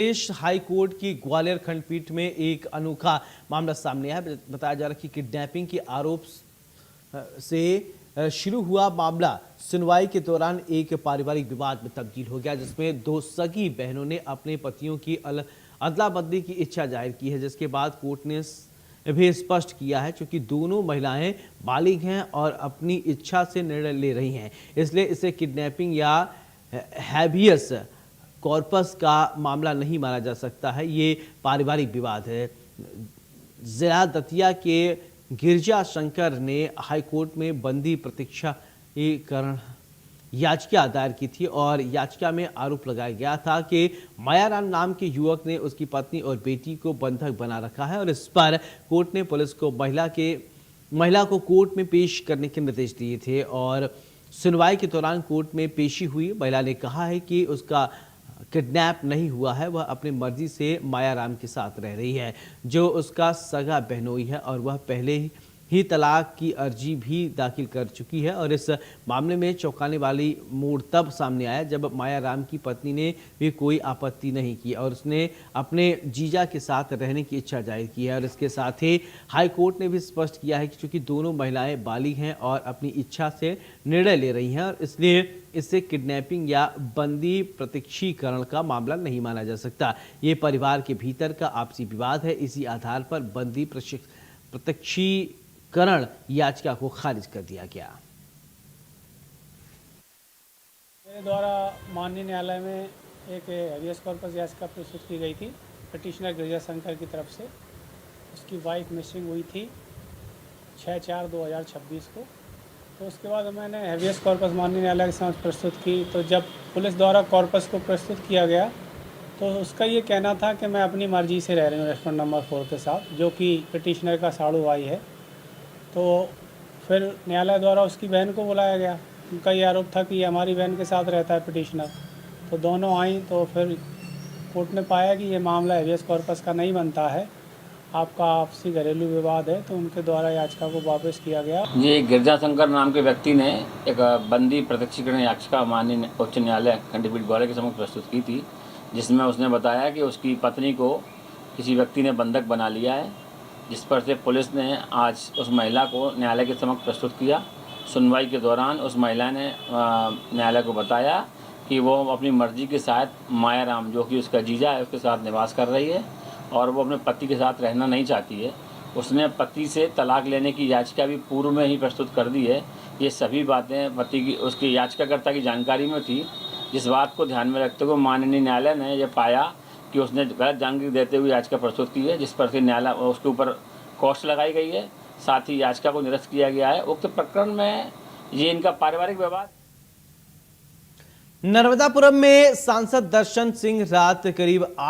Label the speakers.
Speaker 1: प्रदेश high court की ग्वालियर खंडपीठ में एक अनोखा मामला सामने आया है। बताया जा रहा है कि किडनैपिंग के आरोप से शुरू हुआ मामला सुनवाई के दौरान एक पारिवारिक विवाद में तब्दील हो गया, जिसमें दो सगी बहनों ने अपने पतियों की अदला बदली की इच्छा जाहिर की है, जिसके बाद कोर्ट ने भी स्पष्ट किया है क्योंकि दोनों महिलाएं बालिग हैं और अपनी इच्छा से निर्णय ले रही हैं, इसलिए इसे किडनैपिंग या हैबियस कॉर्पस का मामला नहीं माना जा सकता है। ये पारिवारिक विवाद है। जिला दतिया के गिरजा शंकर ने हाईकोर्ट में बंदी प्रतीक्षाकरण याचिका दायर की थी और याचिका में आरोप लगाया गया था कि मायाराम नाम के युवक ने उसकी पत्नी और बेटी को बंधक बना रखा है और इस पर कोर्ट ने पुलिस को महिला को कोर्ट में पेश करने के निर्देश दिए थे और सुनवाई के दौरान कोर्ट में पेशी हुई। महिला ने कहा है कि उसका किडनैप नहीं हुआ है, वह अपनी मर्जी से मायाराम के साथ रह रही है, जो उसका सगा बहनोई है और वह पहले ही तलाक की अर्जी भी दाखिल कर चुकी है। और इस मामले में चौंकाने वाली मोड़ तब सामने आया जब मायाराम की पत्नी ने भी कोई आपत्ति नहीं की और उसने अपने जीजा के साथ रहने की इच्छा जाहिर की है। और इसके साथ ही हाई कोर्ट ने भी स्पष्ट किया है कि चूंकि दोनों महिलाएं बालिग हैं और अपनी इच्छा से निर्णय ले रही हैं और इसलिए इससे किडनैपिंग या बंदी प्रतीक्षीकरण का मामला नहीं माना जा सकता। ये परिवार के भीतर का आपसी विवाद है। इसी आधार पर बंदी प्रतीक्षीकरण याचिका को खारिज कर दिया गया।
Speaker 2: मेरे द्वारा माननीय न्यायालय में एक हैबियस कॉर्पस याचिका प्रस्तुत की गई थी पिटिशनर गिरजा शंकर की तरफ से। उसकी वाइफ मिसिंग हुई थी 6/4/2026 को। तो उसके बाद मैंने हैबियस कॉर्पस माननीय न्यायालय के सामने प्रस्तुत की। तो जब पुलिस द्वारा कॉर्पस को प्रस्तुत किया गया तो उसका ये कहना था कि मैं अपनी मर्जी से रह रही हूँ रेस्टोरेंट नंबर 4 के साथ, जो कि पिटिशनर का साड़ू भाई है। तो फिर न्यायालय द्वारा उसकी बहन को बुलाया गया। उनका ये आरोप था कि ये हमारी बहन के साथ रहता है पिटिशनर। तो दोनों आई तो फिर कोर्ट ने पाया कि ये मामला हैबियस कॉर्पस का नहीं बनता है, आपका आपसी घरेलू विवाद है, तो उनके द्वारा याचिका को वापस किया गया।
Speaker 3: ये गिरजा शंकर नाम के व्यक्ति ने एक बंदी प्रतीक्षीकरण याचिका माननीय उच्च न्यायालय खंडपीठ ग्वालियर के समक्ष प्रस्तुत की थी, जिसमें उसने बताया कि उसकी पत्नी को किसी व्यक्ति ने बंधक बना लिया है, जिस पर से पुलिस ने आज उस महिला को न्यायालय के समक्ष प्रस्तुत किया। सुनवाई के दौरान उस महिला ने न्यायालय को बताया कि वो अपनी मर्जी के साथ मायाराम, जो कि उसका जीजा है, उसके साथ निवास कर रही है और वो अपने पति के साथ रहना नहीं चाहती है। उसने पति से तलाक लेने की याचिका भी पूर्व में ही प्रस्तुत कर दी है। ये सभी बातें पति की उसकी याचिकाकर्ता की जानकारी में थी, जिस बात को ध्यान में रखते हुए माननीय न्यायालय ने यह पाया कि उसने गलत जानकारी देते हुए याचिका प्रस्तुत की है, जिस पर से न्यायालय उसके ऊपर कॉस्ट लगाई गई है। साथ ही याचिका को निरस्त किया गया है। उक्त प्रकरण में ये इनका पारिवारिक विवाद।
Speaker 1: नर्मदापुरम में सांसद दर्शन सिंह रात करीब 8